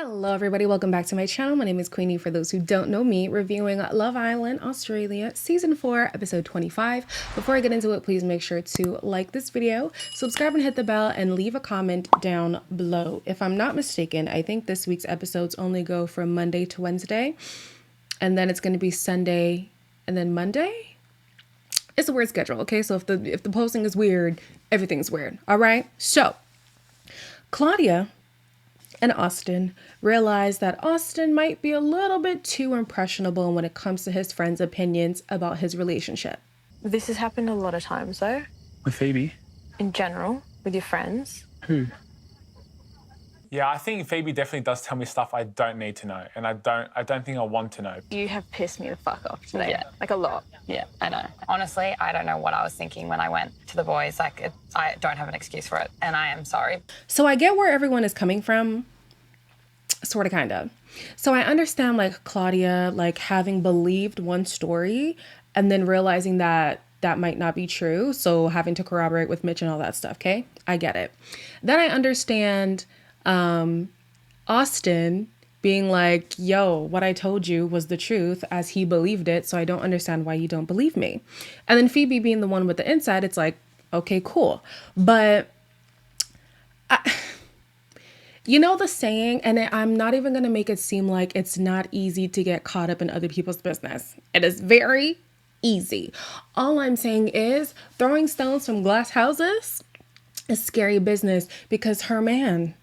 Hello everybody, welcome back to my channel. My name is Queenie for those who don't know me, reviewing Love Island Australia Season 4, Episode 25. Before I get into it, please make sure to like this video, subscribe and hit the bell, and leave a comment down below. If I'm not mistaken, I think this week's episodes only go from Monday to Wednesday, and then it's going to be Sunday and then Monday. It's a weird schedule, okay? So if the posting is weird, everything's weird, all right? So, Claudia and Austin realize that Austin might be a little bit too impressionable when it comes to his friends' opinions about his relationship. This has happened a lot of times, though. With Phoebe? In general, with your friends. Who? Yeah, I think Phoebe definitely does tell me stuff I don't need to know, and I don't think I want to know. You have pissed me the fuck off today. Yeah. Like a lot. Yeah, I know. Honestly, I don't know what I was thinking when I went to the boys. I don't have an excuse for it, and I am sorry. So I get where everyone is coming from, sort of, kind of. So I understand, like, Claudia, like, having believed one story and then realizing that that might not be true. So having to corroborate with Mitch and all that stuff, okay? I get it. Then I understand Austin being like, yo, what I told you was the truth, as he believed it, so I don't understand why you don't believe me. And then Phoebe being the one with the insight, it's like, okay, cool. But you know the saying, and I'm not even going to make it seem like it's not easy to get caught up in other people's business. It is very easy. All I'm saying is throwing stones from glass houses is scary business, because her man,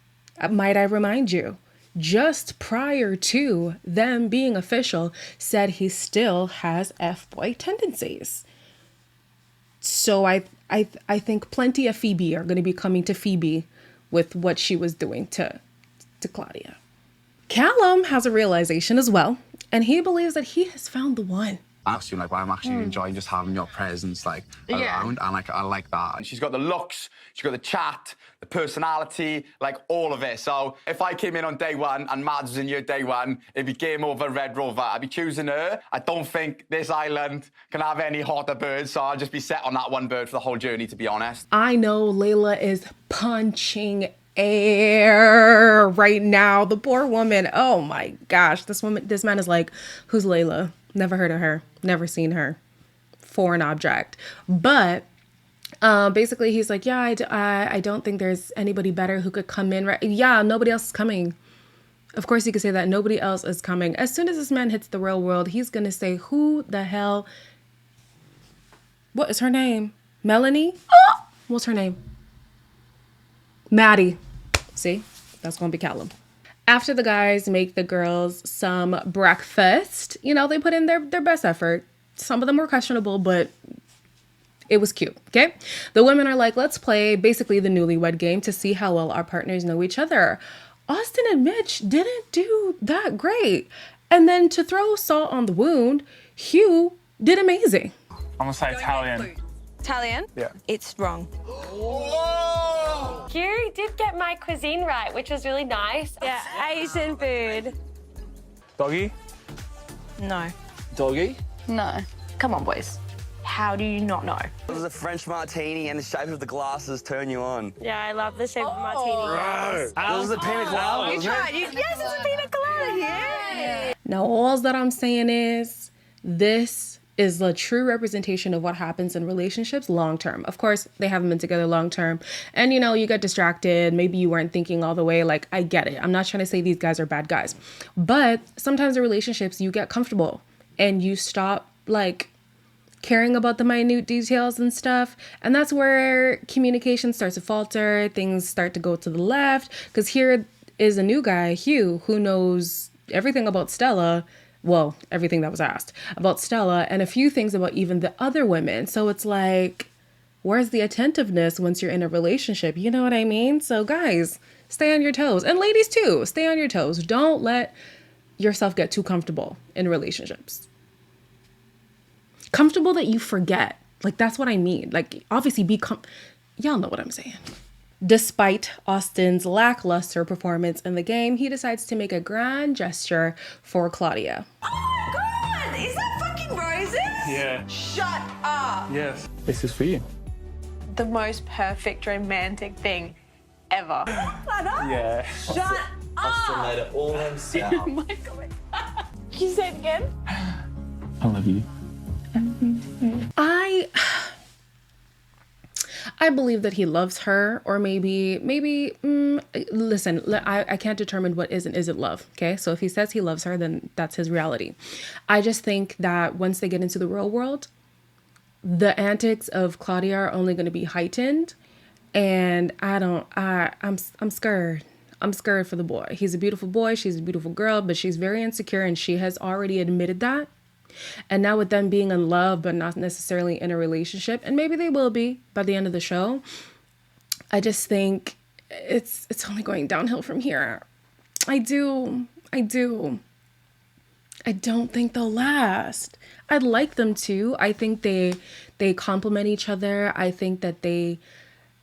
might I remind you, just prior to them being official, said he still has F-boy tendencies. So I think plenty of Phoebe are going to be coming to Phoebe with what she was doing to Claudia. Callum has a realization as well, and he believes that he has found the one. Asking like, I'm actually enjoying just having your presence like around, and like I like that. And she's got the looks, she's got the chat, the personality, like all of it. So if I came in on day one and Mads was in here day one, it'd be game over, Red Rover. I'd be choosing her. I don't think this island can have any hotter birds, so I'll just be set on that one bird for the whole journey, to be honest. I know Layla is punching air right now. The poor woman. Oh my gosh. This man is like, who's Layla? Never heard of her. Never seen her. Foreign object. But basically he's like, yeah, I don't think there's anybody better who could come in. Right? Yeah, nobody else is coming. Of course you could say that. Nobody else is coming. As soon as this man hits the real world, he's going to say, who the hell? What is her name? Melanie? Oh! What's her name? Maddie. See? That's going to be Callum. After the guys make the girls some breakfast, you know, they put in their best effort. Some of them were questionable, but it was cute, okay? The women are like, let's play basically the Newlywed Game to see how well our partners know each other. Austin and Mitch didn't do that great. And then to throw salt on the wound, Hugh did amazing. I'm gonna say Italian. Italian? Yeah. It's wrong. You did get my cuisine right, which was really nice. Yeah, Asian food. Doggy? No. Doggy? No. Come on, boys. How do you not know? Does a French martini and the shape of the glasses turn you on? Yeah, I love the shape of martini. This is a pina colada, You isn't tried. it? Yes, it's a pina colada. Yeah. Now, all that I'm saying is this is the true representation of what happens in relationships long term. Of course, they haven't been together long term. And, you know, you get distracted. Maybe you weren't thinking all the way. Like, I get it. I'm not trying to say these guys are bad guys. But sometimes in relationships, you get comfortable and you stop, like, caring about the minute details and stuff. And that's where communication starts to falter. Things start to go to the left. Because here is a new guy, Hugh, who knows everything about Stella. Well, everything that was asked about Stella, and a few things about even the other women. So it's like, where's the attentiveness once you're in a relationship? You know what I mean? So guys, stay on your toes. And ladies too, stay on your toes. Don't let yourself get too comfortable in relationships. Comfortable that you forget. Like, that's what I mean. Like, obviously y'all know what I'm saying. Despite Austin's lackluster performance in the game, he decides to make a grand gesture for Claudia. Oh my God! Is that fucking roses? Yeah. Shut up! Yes. This is for you. The most perfect romantic thing ever. Yeah. Shut Austin made it all himself. Can you say it again? I love you. I believe that he loves her, or maybe, listen, I can't determine what is and isn't love, okay? So if he says he loves her, then that's his reality. I just think that once they get into the real world, the antics of Claudia are only going to be heightened, and I'm scared. I'm scared for the boy. He's a beautiful boy, she's a beautiful girl, but she's very insecure, and she has already admitted that. And now with them being in love, but not necessarily in a relationship, and maybe they will be by the end of the show, I just think it's only going downhill from here. I don't think they'll last. I'd like them to. I think they complement each other. I think that they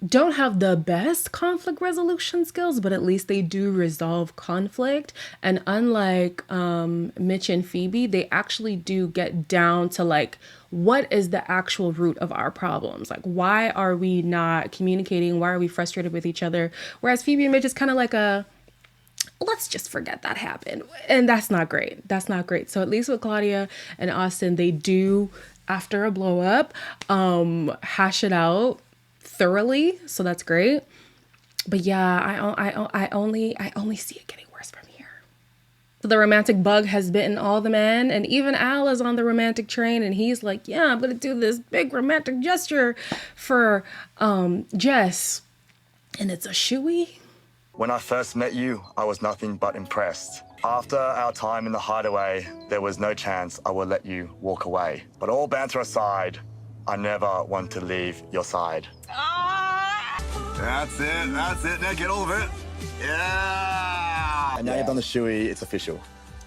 don't have the best conflict resolution skills, but at least they do resolve conflict. And unlike Mitch and Phoebe, they actually do get down to like, what is the actual root of our problems? Like, why are we not communicating? Why are we frustrated with each other? Whereas Phoebe and Mitch is kind of like let's just forget that happened. And that's not great. That's not great. So at least with Claudia and Austin, they do, after a blow up, hash it out thoroughly. So that's great. But yeah, I only see it getting worse from here. So the romantic bug has bitten all the men, and even Al is on the romantic train, and he's like, yeah, I'm gonna do this big romantic gesture for Jess, and it's a shoey. When I first met you, I was nothing but impressed. After our time in the hideaway, there was no chance I would let you walk away. But all banter aside, I never want to leave your side. That's it. Now get over it. Yeah. And now you've done the shoey, it's official.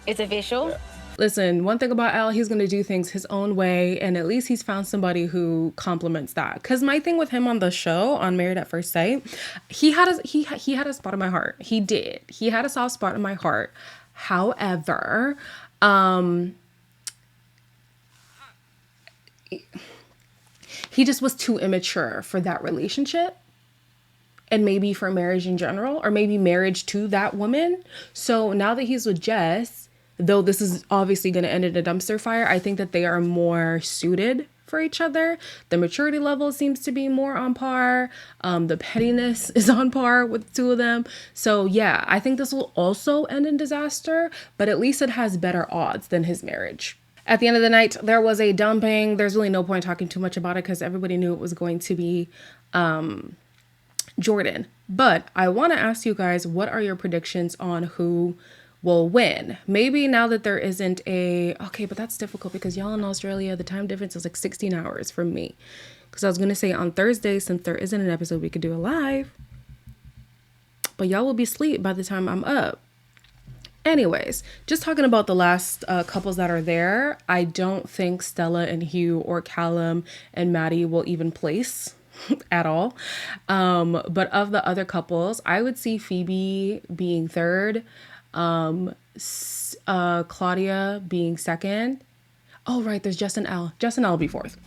It's official? Yeah. Listen, one thing about Al, he's going to do things his own way, and at least he's found somebody who complements that. Because my thing with him on the show, on Married at First Sight, he had a spot in my heart. He did. He had a soft spot in my heart. However, he just was too immature for that relationship, and maybe for marriage in general, or maybe marriage to that woman. So now that he's with Jess, though this is obviously going to end in a dumpster fire, I think that they are more suited for each other. The maturity level seems to be more on par. The pettiness is on par with the two of them. So yeah, I think this will also end in disaster, but at least it has better odds than his marriage. At the end of the night, there was a dumping. There's really no point talking too much about it because everybody knew it was going to be Jordan. But I want to ask you guys, what are your predictions on who will win? Maybe now that there isn't okay, but that's difficult because y'all in Australia, the time difference is like 16 hours from me. Because I was going to say on Thursday, since there isn't an episode, we could do a live. But y'all will be asleep by the time I'm up. Anyways, just talking about the last couples that are there, I don't think Stella and Hugh or Callum and Maddie will even place at all. But of the other couples, I would see Phoebe being third, Claudia being second. Oh, right, there's Justin L. Justin L will be fourth.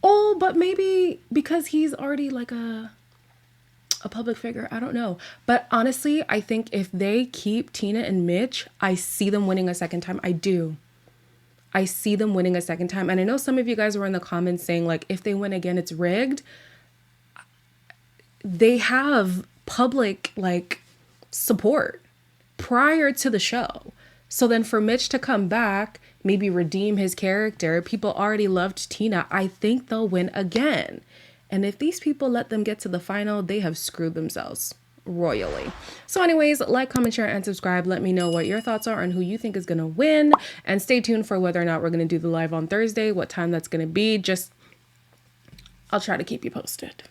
Oh, but maybe because he's already like a public figure, I don't know. But honestly, I think if they keep Tina and Mitch, I see them winning a second time. I do. I see them winning a second time. And I know some of you guys were in the comments saying like, if they win again, it's rigged. They have public like support prior to the show. So then for Mitch to come back, maybe redeem his character, people already loved Tina, I think they'll win again. And if these people let them get to the final, they have screwed themselves royally. So anyways, like, comment, share, and subscribe. Let me know what your thoughts are on who you think is going to win. And stay tuned for whether or not we're going to do the live on Thursday, what time that's going to be. I'll try to keep you posted.